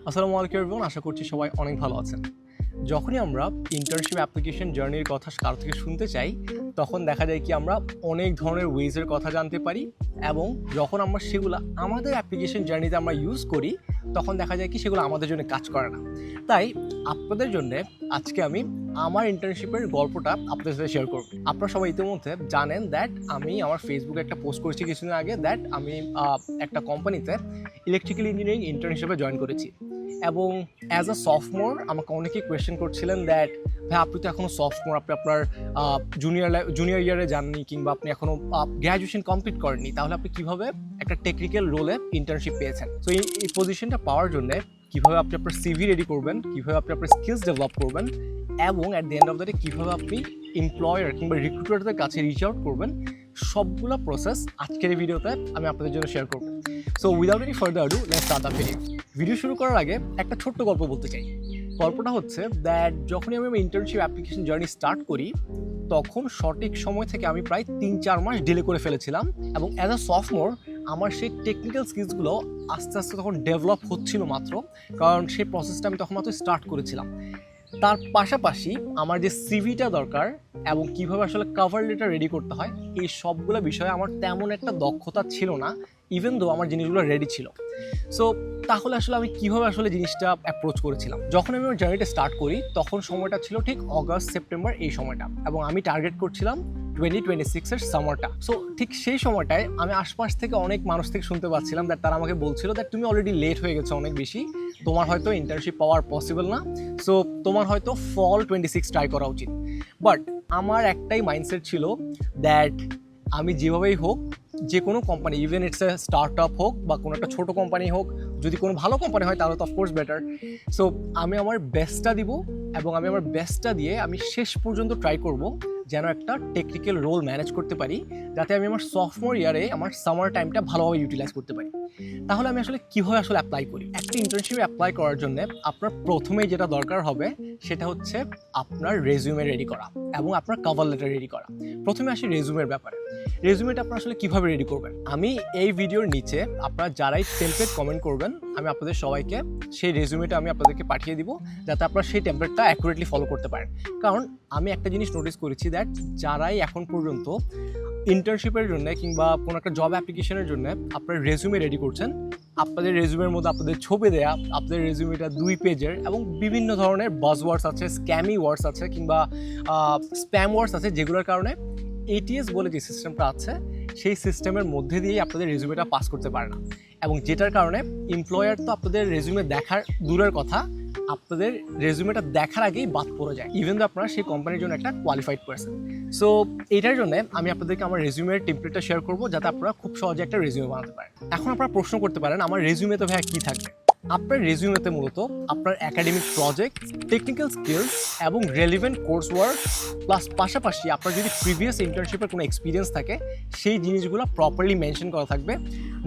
আসসালামু আলাইকুম এভরিওয়ান, আশা করছি সবাই অনেক ভালো আছেন। যখনই আমরা ইন্টার্নশিপ অ্যাপ্লিকেশন জার্নির কথা কারো থেকে শুনতে চাই, তখন দেখা যায় কি আমরা অনেক ধরনের ওয়েজের কথা জানতে পারি, এবং যখন আমরা সেগুলো আমাদের অ্যাপ্লিকেশন জার্নিতে আমরা ইউজ করি, তখন দেখা যায় কি সেগুলো আমাদের জন্য কাজ করে না। তাই আপনাদের জন্য আজকে আমি আমার ইন্টার্নশিপের গল্পটা আপনাদের সাথে শেয়ার করব। আপনারা সবাই ইতিমধ্যে জানেন দ্যাট আমি আমার ফেসবুকে একটা পোস্ট করেছি কিছুদিন আগে, দ্যাট আমি একটা কোম্পানিতে ইলেকট্রিক্যাল ইঞ্জিনিয়ারিং ইন্টার্নশিপে জয়েন করেছি। এবং অ্যাজ আ সফটমোর আমাকে অনেকেই কোয়েশ্চেন করছিলেন দ্যাট ভাই আপনি তো এখনও সফটমোর, আপনি আপনার জুনিয়র ইয়ারে যাননি, কিংবা আপনি এখনও গ্র্যাজুয়েশন কমপ্লিট করেননি, তাহলে আপনি কীভাবে একটা টেকনিক্যাল রোলে ইন্টার্নশিপ পেয়েছেন। তো এই পজিশনটা পাওয়ার জন্য কীভাবে আপনি আপনার সিভি রেডি করবেন, কীভাবে আপনি আপনার স্কিলস ডেভেলপ করবেন, এবং at the end of the day কীভাবে আপনি এমপ্লয়ার কিংবা রিক্রুটারদের কাছে রিচ আউট করবেন, সবগুলো প্রসেস আজকের এই ভিডিওতে আমি আপনাদের জন্য শেয়ার করব। So without any further ado, let's start the video. Video শুরু করার আগে একটা ছোট্ট গল্প বলতে চাই। গল্পটা হচ্ছে দ্যাট যখনই আমি আমার ইন্টার্নশিপ অ্যাপ্লিকেশন জার্নি স্টার্ট করি, তখন সঠিক সময় থেকে আমি প্রায় 3-4 মাস ডিলে করে ফেলেছিলাম, এবং অ্যাজ আ সফটমোর আমার সেই টেকনিক্যাল স্কিলসগুলো আস্তে আস্তে তখন ডেভেলপ হচ্ছিল মাত্র, কারণ সেই প্রসেসটা আমি তখন মাত্র স্টার্ট করেছিলাম। তার পাশাপাশি আমার যে সিভিটা দরকার এবং কীভাবে আসলে কভার লেটার রেডি করতে হয়, এই সবগুলো বিষয়ে আমার তেমন একটা দক্ষতা ছিল না, ইভেন দো আমার জিনিসগুলো রেডি ছিল। সো তাহলে আসলে আমি কীভাবে আসলে জিনিসটা অ্যাপ্রোচ করেছিলাম। যখন আমি আমার জার্নিটা স্টার্ট করি, তখন সময়টা ছিল ঠিক অগাস্ট সেপ্টেম্বর এই সময়টা, এবং আমি টার্গেট করছিলাম 2026-এর সামারটা। সো ঠিক সেই সময়টায় আমি আশপাশ থেকে অনেক মানুষ থেকে শুনতে পাচ্ছিলাম দ্যাট তারা আমাকে বলছিল দ্যাট তুমি অলরেডি লেট হয়ে গেছো অনেক বেশি, তোমার হয়তো ইন্টার্নশিপ পাওয়ার পসিবল না, সো তোমার হয়তো ফল 26 ট্রাই করা উচিত। বাট আমার একটাই মাইন্ডসেট ছিল দ্যাট আমি যেভাবেই হোক, যে কোনো company, even it's a start up হোক বা কোনো একটা ছোটো কোম্পানি হোক, যদি কোনো ভালো কোম্পানি হয় তাহলে তো অফকোর্স বেটার। সো আমি আমার বেস্টটা দিব, এবং আমি আমার বেস্টটা দিয়ে আমি শেষ পর্যন্ত ট্রাই করব যেন একটা টেকনিক্যাল রোল ম্যানেজ করতে পারি, যাতে আমি আমার সফটওয়্যার ইয়ারে আমার সামার টাইমটা ভালোভাবে ইউটিলাইজ করতে পারি। তাহলে আমি আসলে কীভাবে আসলে অ্যাপ্লাই করি? একটা ইন্টার্নশিপে অ্যাপ্লাই করার জন্য আপনার প্রথমেই যেটা দরকার হবে সেটা হচ্ছে আপনার রেজিউমে রেডি করা এবং আপনার কভার লেটার রেডি করা। প্রথমে আসি রেজিউমের ব্যাপারে। রেজিউমেটা আপনারা আসলে কীভাবে রেডি করবেন? আমি এই ভিডিওর নিচে আপনারা যারাই টেমপ্লেট কমেন্ট করবেন, আমি আপনাদের সবাইকে সেই রেজিউমেটা আমি আপনাদেরকে পাঠিয়ে দিব, যাতে আপনারা সেই টেমপ্লেটটা অ্যাকুরেটলি ফলো করতে পারেন। কারণ আমি একটা জিনিস নোটিস করেছি দ্যাট যারাই এখন পর্যন্ত ইন্টার্নশিপের জন্য কিংবা কোনো একটা জব অ্যাপ্লিকেশনের জন্য আপনার রেজিউমে রেডি করছেন, আপনাদের রেজিউমের মধ্যে আপনাদের ছবি দেয়া, আপনাদের রেজিউমেটা 2 পেজের, এবং বিভিন্ন ধরনের বাজওয়ার্ডস আছে, স্ক্যামি ওয়ার্ডস আছে, কিংবা স্প্যাম ওয়ার্ডস আছে, যেগুলোর কারণে এটিএস বলে যে সিস্টেমটা আছে সেই সিস্টেমের মধ্যে দিয়েই আপনাদের রেজিউমেটা পাস করতে পারে না, এবং যেটার কারণে এমপ্লয়ার তো আপনাদের রেজিউমে দেখার দূরের কথা, আপনাদের রেজিউমেটা দেখার আগেই বাদ পড়ে যায়, ইভেন তো আপনারা সেই কোম্পানির জন্য একটা কোয়ালিফাইড পারসন। সো এটার জন্য আমি আপনাদেরকে আমার রেজিউমের টেমপ্লেটটা শেয়ার করবো, যাতে আপনারা খুব সহজে একটা রেজিউমে বানাতে পারেন। এখন আপনারা প্রশ্ন করতে পারেন আমার রেজিউমেতে ভাইয়া কী থাকবে? আপনার রেজিউমেতে মূলত আপনার একাডেমিক প্রজেক্ট, টেকনিক্যাল স্কিলস এবং রেলিভেন্ট কোর্স ওয়ার্ক, প্লাস পাশাপাশি আপনার যদি প্রিভিয়াস ইন্টার্নশিপের কোনো এক্সপিরিয়েন্স থাকে সেই জিনিসগুলো প্রপারলি মেনশন করা থাকবে।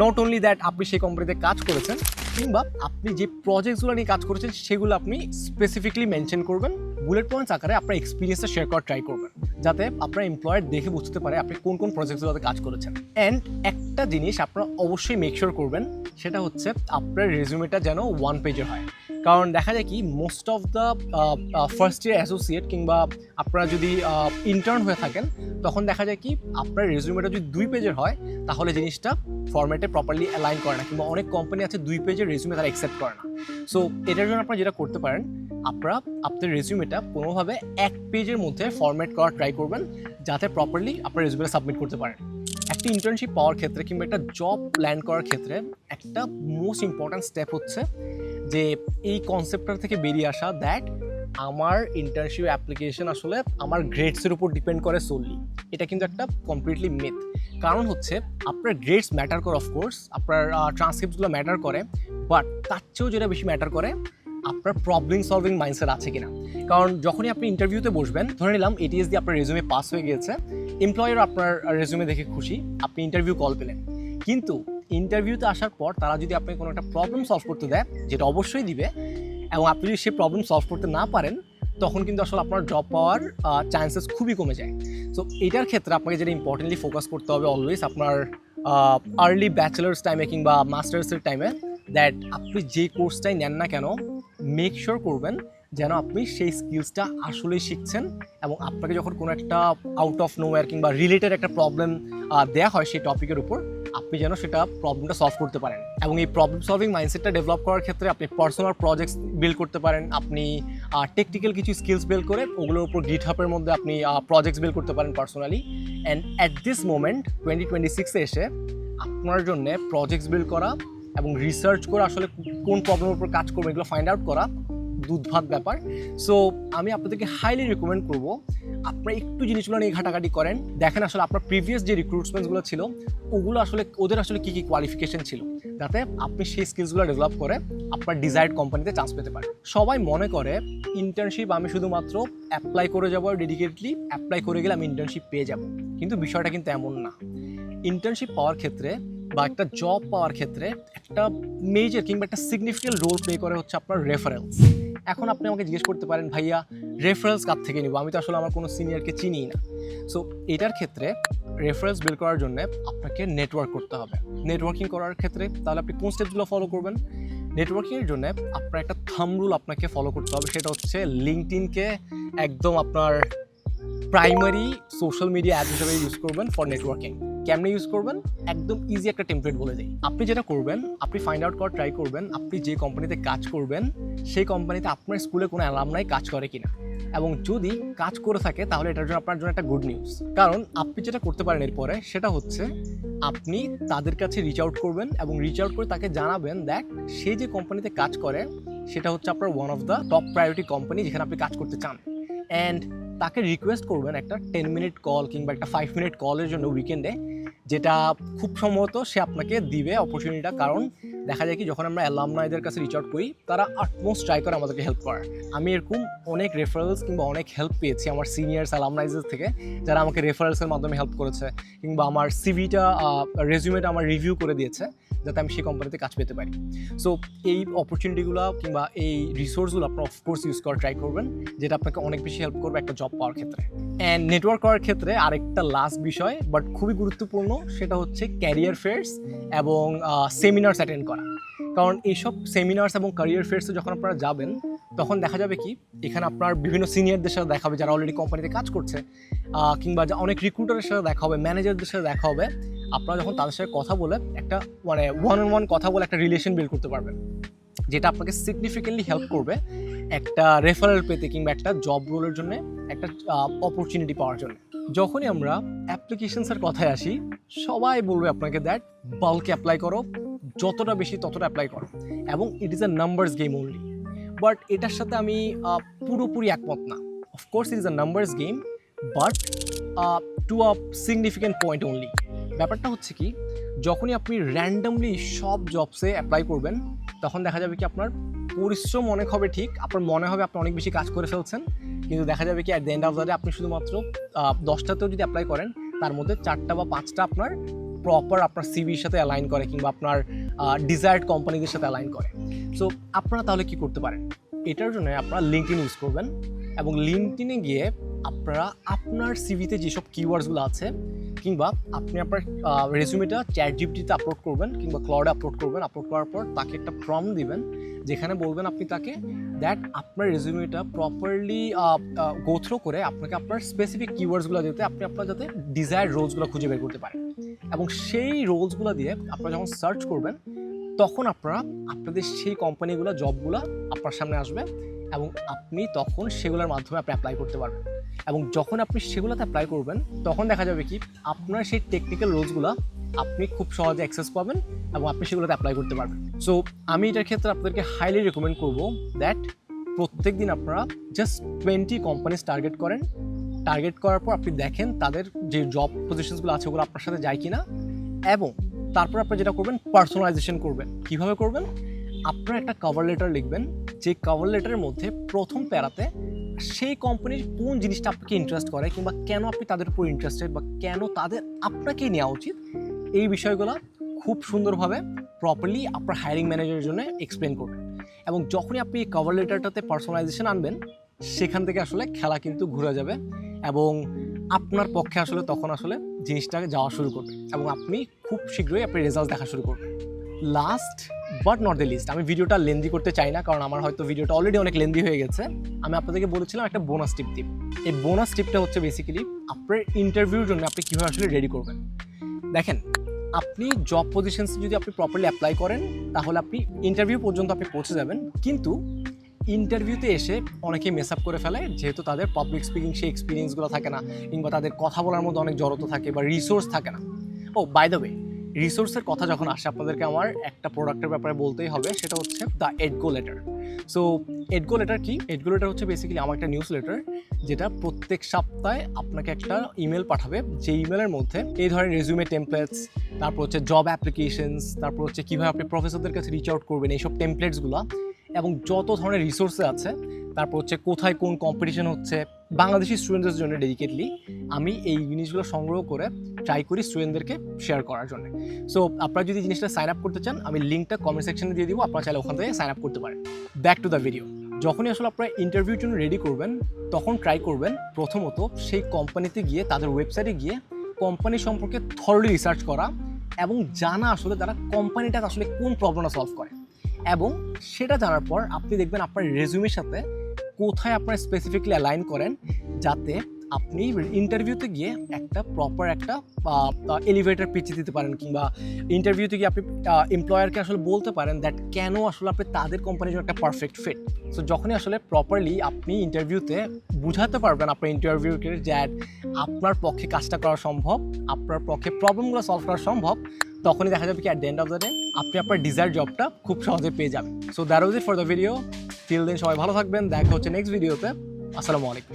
নট অনলি দ্যাট আপনি সেই কোম্পানিতে কাজ করেছেন, কিংবা আপনি যে প্রজেক্টসগুলো নিয়ে কাজ করেছেন সেগুলো আপনি স্পেসিফিকলি মেনশন করবেন, বুলেট পয়েন্টস আকারে আপনার এক্সপিরিয়েন্সটা শেয়ার করার ট্রাই করবেন, যাতে আপনার এমপ্লয়ার দেখে বুঝতে পারে আপনি কোন কোন প্রজেক্টসগুলোতে কাজ করেছেন। অ্যান্ড একটা জিনিস আপনারা অবশ্যই মেক শিওর করবেন, সেটা হচ্ছে আপনার রেজিউমেটা যেন 1 পেজের হয়। কারণ দেখা যায় কি most of the first year associate কিংবা আপনারা যদি ইন্টার্ন হয়ে থাকেন, তখন দেখা যায় কি আপনার রেজিউমেটা যদি 2 পেজের হয়, তাহলে জিনিসটা ফরম্যাটে প্রপারলি অ্যালাইন করে না, কিংবা অনেক কোম্পানি আছে 2 পেজের রেজিউমে তারা অ্যাকসেপ্ট করে না। সো এটার জন্য আপনারা যেটা করতে পারেন, আপনারা আপনার রেজিউমেটা কোনোভাবে 1 পেজের মধ্যে ফরম্যাট করার ট্রাই করবেন, যাতে প্রপারলি আপনার রেজিউমেটা সাবমিট করতে পারেন। একটা ইন্টার্নশিপ পাওয়ার ক্ষেত্রে কিংবা একটা জব প্ল্যান করার ক্ষেত্রে একটা মোস্ট ইম্পর্ট্যান্ট স্টেপ হচ্ছে যে এই কনসেপ্টটা থেকে বেরিয়ে আসা দ্যাট আমার ইন্টার্নশিপ অ্যাপ্লিকেশন আসলে আমার গ্রেডসের উপর ডিপেন্ড করে সোললি। এটা কিন্তু একটা কমপ্লিটলি মিথ। কারণ হচ্ছে আপনার গ্রেডস ম্যাটার করে, অফকোর্স আপনার ট্রান্সক্রিপ্টসগুলো ম্যাটার করে, বাট তার চেয়েও যেটা বেশি ম্যাটার করে আপনার প্রবলেম সলভিং মাইন্ডসেট আছে কিনা। কারণ যখনই আপনি ইন্টারভিউতে বসবেন, ধরে নিলাম এটিএস দিয়ে আপনার রেজিউমে পাস হয়ে গিয়েছে, এমপ্লয়ার আপনার রেজিউমে দেখে খুশি, আপনি ইন্টারভিউ কল পেলেন, কিন্তু ইন্টারভিউতে আসার পর তারা যদি আপনাকে কোনো একটা প্রবলেম সলভ করতে দেয়, যেটা অবশ্যই দিবে, এবং আপনি যদি সেই প্রবলেম সলভ করতে না পারেন, তখন কিন্তু আসলে আপনার জব পাওয়ার চান্সেস খুবই কমে যায়। সো এটার ক্ষেত্রে আপনাকে যেটা ইম্পর্টেন্টলি ফোকাস করতে হবে অলওয়েজ, আপনার আর্লি ব্যাচেলার্স টাইমে কিংবা মাস্টার্সের টাইমে দ্যাট আপনি যে কোর্সটাই নেন না কেন মেক শিওর করবেন যেন আপনি সেই স্কিলসটা আসলেই শিখছেন, এবং আপনাকে যখন কোনো একটা আউট অফ নোওয়্যার কিংবা রিলেটেড একটা প্রবলেম দেওয়া হয় সেই টপিকের উপর, আপনি যেন সেটা প্রবলেমটা সলভ করতে পারেন। এবং এই প্রবলেম সলভিং মাইন্ডসেটটা ডেভেলপ করার ক্ষেত্রে আপনি পার্সোনাল প্রজেক্টস বিল্ড করতে পারেন, আপনি টেকনিক্যাল কিছু স্কিলস বিল্ড করে ওগুলোর উপর গিটহাবের মধ্যে আপনি প্রজেক্টস বিল্ড করতে পারেন personally. And at this moment 2026-এ এসে আপনার জন্য প্রজেক্টস বিল্ড করা এবং রিসার্চ করে আসলে কোন প্রবলেমের উপর কাজ করবে এগুলো ফাইন্ড আউট করা দুধভাত ব্যাপার। সো আমি আপনাদেরকে হাইলি রিকমেন্ড করবো আপনারা একটু জিনিসগুলো নিয়ে ঘাটাঘাটি করেন, দেখেন আসলে আপনার প্রিভিয়াস যে রিক্রুটমেন্টসগুলো ছিল ওগুলো আসলে ওদের আসলে কী কী কোয়ালিফিকেশন ছিল, যাতে আপনি সেই স্কিলসগুলো ডেভেলপ করে আপনার ডিজায়ার্ড কোম্পানিতে চান্স পেতে পারেন। সবাই মনে করে ইন্টার্নশিপ আমি শুধুমাত্র অ্যাপ্লাই করে যাবো আর ডেডিকেটলি অ্যাপ্লাই করে গেলে আমি ইন্টার্নশিপ পেয়ে যাব, কিন্তু বিষয়টা কিন্তু এমন না। ইন্টার্নশিপ পাওয়ার ক্ষেত্রে বা একটা জব পাওয়ার ক্ষেত্রে একটা মেজর কিংবা একটা সিগনিফিকেন্ট রোল প্লে করে হচ্ছে আপনার রেফারেন্স। এখন আপনি আমাকে জিজ্ঞেস করতে পারেন, ভাইয়া রেফারেন্স কার থেকে নিব, আমি তো আসলে আমার কোনো সিনিয়রকে চিনি না। সো এটার ক্ষেত্রে রেফারেন্স বিল্ড করার জন্য আপনাকে নেটওয়ার্ক করতে হবে। নেটওয়ার্কিং করার ক্ষেত্রে তাহলে আপনি কোন স্টেপসগুলো ফলো করবেন? নেটওয়ার্কিংয়ের জন্য আপনার একটা থাম্ব রুল আপনাকে ফলো করতে হবে, সেটা হচ্ছে লিঙ্কডইনকে একদম আপনার প্রাইমারি সোশ্যাল মিডিয়া অ্যাপ হিসেবে ইউজ করবেন ফর নেটওয়ার্কিং। কেমনে ইউজ করবেন? একদম ইজি একটা টেমপ্লেট বলে দিই। আপনি যেটা করবেন, আপনি ফাইন্ড আউট করার ট্রাই করবেন আপনি যে কোম্পানিতে কাজ করবেন সেই কোম্পানিতে আপনার স্কুলে কোনো অ্যালামনাই কাজ করে কিনা, এবং যদি কাজ করে থাকে তাহলে এটার জন্য আপনার জন্য একটা গুড নিউজ। কারণ আপনি যেটা করতে পারেন এরপরে সেটা হচ্ছে আপনি তাদের কাছে রিচ আউট করবেন এবং রিচ আউট করে তাকে জানাবেন দ্যাট সে যে কোম্পানিতে কাজ করে সেটা হচ্ছে আপনার one of the top priority company যেখানে আপনি কাজ করতে চান। অ্যান্ড তাকে রিকোয়েস্ট করবেন একটা 10 মিনিট কল কিংবা একটা 5 মিনিট কলের জন্য উইকেন্ডে, যেটা খুব সম্ভবত সে আপনাকে দিবে অপরচুনিটিটা। কারণ দেখা যায় কি, যখন আমরা অ্যালামনাইদের কাছে রিচ আউট করি তারা আটমোস্ট ট্রাই করে আমাদেরকে হেল্প করার। আমি এরকম অনেক রেফারেলস কিংবা অনেক হেল্প পেয়েছি আমার সিনিয়র্স অ্যালামনাইজের থেকে, যারা আমাকে রেফারেলসের মাধ্যমে হেল্প করেছে কিংবা আমার সিভিটা রেজিউমেটা আমার রিভিউ করে দিয়েছে যাতে আমি সেই কোম্পানিতে কাজ পেতে পারি। সো এই অপরচুনিটিগুলো কিংবা এই রিসোর্সগুলো আপনার অফকোর্স ইউজ করার ট্রাই করবেন, যেটা আপনাকে অনেক বেশি হেল্প করবে একটা জব পাওয়ার ক্ষেত্রে। অ্যান্ড নেটওয়ার্ক করার ক্ষেত্রে আরেকটা লাস্ট বিষয় বাট খুবই গুরুত্বপূর্ণ, সেটা হচ্ছে ক্যারিয়ার ফেয়ার্স এবং সেমিনার্স অ্যাটেন্ড করা। কারণ এইসব সেমিনার্স এবং ক্যারিয়ার ফেয়ার্সে যখন আপনারা যাবেন তখন দেখা যাবে কি, এখানে আপনার বিভিন্ন সিনিয়রদের সাথে দেখা হবে যারা অলরেডি কোম্পানিতে কাজ করছে, কিংবা অনেক রিক্রুটারের সাথে দেখা হবে, ম্যানেজারদের সাথে দেখা হবে। আপনারা যখন তাদের সাথে কথা বলে একটা মানে ওয়ান অন ওয়ান কথা বলে একটা রিলেশন বিল্ড করতে পারবেন, যেটা আপনাকে সিগনিফিকেন্টলি হেল্প করবে একটা রেফারেল পেতে কিংবা একটা জব রোলের জন্য একটা অপরচুনিটি পাওয়ার জন্য। যখনই আমরা অ্যাপ্লিকেশনসের কথায় আসি, সবাই বলবে আপনাকে দ্যাট বাল্কে অ্যাপ্লাই করো, যতটা বেশি ততটা অ্যাপ্লাই করো, এবং it is a numbers game only. But এটার সাথে আমি পুরোপুরি একমত না। Of course it is a numbers game, but to a significant point only. ব্যাপারটা হচ্ছে কি, যখনই আপনি র্যান্ডামলি সব জবসে অ্যাপ্লাই করবেন তখন দেখা যাবে কি আপনার পরিশ্রম অনেক হবে, ঠিক আপনার মনে হবে আপনি অনেক বেশি কাজ করে ফেলছেন, কিন্তু দেখা যাবে কি at the end of the day আপনি শুধুমাত্র 10টাতেও যদি অ্যাপ্লাই করেন তার মধ্যে 4টা বা 5টা আপনার প্রপার আপনার সিভির সাথে অ্যালাইন করে কিংবা আপনার ডিজায়ার্ড কোম্পানিদের সাথে অ্যালাইন করে। সো আপনারা তাহলে কি করতে পারেন? এটার জন্য আপনারা লিঙ্কডইন ইউজ করবেন, এবং লিঙ্কডইনে গিয়ে আপনারা আপনার সিভিতে যেসব কিওয়ার্ডসগুলো আছে কিংবা আপনি আপনার রেজুমেটা চ্যাটজিপিটিতে আপলোড করবেন কিংবা ক্লাউডে আপলোড করবেন। আপলোড করার পর তাকে একটা প্রম্পট দিবেন যেখানে বলবেন আপনি তাকে দ্যাট আপনার রেজুমেটা প্রপারলি গো থ্রু করে আপনাকে আপনার স্পেসিফিক কিওয়ার্ডসগুলো দিতে আপনি আপনার যাতে ডিজায়ার্ড রোলসগুলো খুঁজে বের করতে পারেন, এবং সেই রোলসগুলো দিয়ে আপনারা যখন সার্চ করবেন তখন আপনারা আপনাদের সেই কোম্পানিগুলো জবগুলো আপনার সামনে আসবে, এবং আপনি তখন সেগুলোর মাধ্যমে আপনি অ্যাপ্লাই করতে পারবেন। এবং যখন আপনি সেগুলোতে অ্যাপ্লাই করবেন তখন দেখা যাবে কি আপনার সেই টেকনিক্যাল রোলসগুলো আপনি খুব সহজে অ্যাক্সেস পাবেন এবং আপনি সেগুলোতে অ্যাপ্লাই করতে পারবেন। সো আমি এটার ক্ষেত্রে আপনাদেরকে হাইলি রেকমেন্ড করবো দ্যাট প্রত্যেক দিন আপনারা জাস্ট 20 কোম্পানিজ টার্গেট করেন। টার্গেট করার পর আপনি দেখেন তাদের যে জব পজিশনসগুলো আছে ওগুলো আপনার সাথে যায় কিনা, এবং তারপর আপনি যেটা করবেন পার্সোনালাইজেশন করবেন। কিভাবে করবেন? আপনার একটা কভার লেটার লিখবেন, যে কভার লেটারের মধ্যে প্রথম প্যারাতে সেই কোম্পানির কোন জিনিসটা আপনাকে ইন্টারেস্ট করে কিংবা কেন আপনি তাদের উপর ইন্টারেস্টেড বা কেন তাদের আপনাকেই নেওয়া উচিত, এই বিষয়গুলো খুব সুন্দরভাবে প্রপারলি আপনার হায়ারিং ম্যানেজারের জন্য এক্সপ্লেন করবেন। এবং যখনই আপনি এই কভার লেটারটাতে পার্সোনালাইজেশন আনবেন সেখান থেকে আসলে খেলা কিন্তু ঘুরে যাবে, এবং আপনার পক্ষে আসলে তখন আসলে জিনিসটা যাওয়া শুরু করবে এবং আপনি খুব শীঘ্রই আপনি রেজাল্ট দেখা শুরু করবেন। Last but not the least, আমি ভিডিওটা লেন্দি করতে চাই না, কারণ আমার হয়তো ভিডিওটা অলরেডি অনেক লেন্দি হয়ে গেছে। আমি আপনাদেরকে বলেছিলাম একটা বোনাস টিপ দিব। এই বোনাস টিপটা হচ্ছে বেসিক্যালি আপনার ইন্টারভিউর জন্য আপনি কীভাবে আসলে রেডি করবেন। দেখেন, আপনি জব পজিশনস যদি আপনি প্রপারলি অ্যাপ্লাই করেন তাহলে আপনি ইন্টারভিউ পর্যন্ত আপনি পৌঁছে যাবেন, কিন্তু ইন্টারভিউতে এসে অনেকেই মেস আপ করে ফেলে, যেহেতু তাদের পাবলিক স্পিকিং সেই এক্সপিরিয়েন্সগুলো থাকে না, কিংবা তাদের কথা বলার মধ্যে অনেক জড়তা থাকে বা রিসোর্স থাকে না। ও বাই দ্য ওয়ে, রিসোর্সের কথা যখন আসে আপনাদেরকে আমার একটা প্রোডাক্টের ব্যাপারে বলতেই হবে, সেটা হচ্ছে দ্য এডগো লেটার। সো এডগো লেটার কি? এডগো লেটার হচ্ছে বেসিক্যালি আমার একটা নিউজ লেটার, যেটা প্রত্যেক সপ্তাহে আপনাকে একটা ইমেল পাঠাবে, যে ইমেলের মধ্যে এই ধরনের রেজিউমে টেমপ্লেটস, তারপর হচ্ছে জব অ্যাপ্লিকেশনস, তারপর হচ্ছে কীভাবে আপনি প্রফেসরদের কাছে রিচ আউট করবেন, এইসব টেমপ্লেটসগুলো এবং যত ধরনের রিসোর্সে আছে, তারপর হচ্ছে কোথায় কোন কম্পিটিশন হচ্ছে বাংলাদেশি স্টুডেন্টদের জন্য ডেডিকেটলি আমি এই জিনিসগুলো সংগ্রহ করে ট্রাই করি স্টুডেন্টদেরকে শেয়ার করার জন্য। সো আপনারা যদি জিনিসটা সাইন আপ করতে চান, আমি লিঙ্কটা কমেন্ট সেকশনে দিয়ে দিব, আপনারা চাইলে ওখান থেকে সাইন আপ করতে পারেন। Back to the video. যখনই আসলে আপনারা ইন্টারভিউর জন্য রেডি করবেন, তখন ট্রাই করবেন প্রথমত সেই কোম্পানিতে গিয়ে, তাদের ওয়েবসাইটে গিয়ে কোম্পানি সম্পর্কে থরলি রিসার্চ করা এবং জানা আসলে তারা কোম্পানিটা আসলে কোন প্রবলেমটা সলভ করে। এবং সেটা জানার পর আপনি দেখবেন আপনার রেজিউমের সাথে কোথায় আপনার স্পেসিফিকলি অ্যালাইন করেন, যাতে আপনি ইন্টারভিউতে গিয়ে একটা প্রপার একটা এলিভেটর পিচ দিতে পারেন, কিংবা ইন্টারভিউতে গিয়ে আপনি এমপ্লয়ারকে আসলে বলতে পারেন দ্যাট কেন আসলে আপনি তাদের কোম্পানির জন্য একটা পারফেক্ট ফিট। সো যখনই আসলে প্রপারলি আপনি ইন্টারভিউতে বুঝাতে পারবেন আপনার ইন্টারভিউকে দ্যাট আপনার পক্ষে কাজটা করা সম্ভব, আপনার পক্ষে প্রবলেমগুলো সলভ করা সম্ভব, তখনই দেখা যাবে কি at the end of the day আপনি আপনার ডিজায়ার জবটা খুব সহজে পেয়ে যাবেন। So that was it for the video. Till then সবাই ভালো থাকবেন, দেখা হচ্ছে নেক্সট ভিডিওতে। আসসালামু আলাইকুম।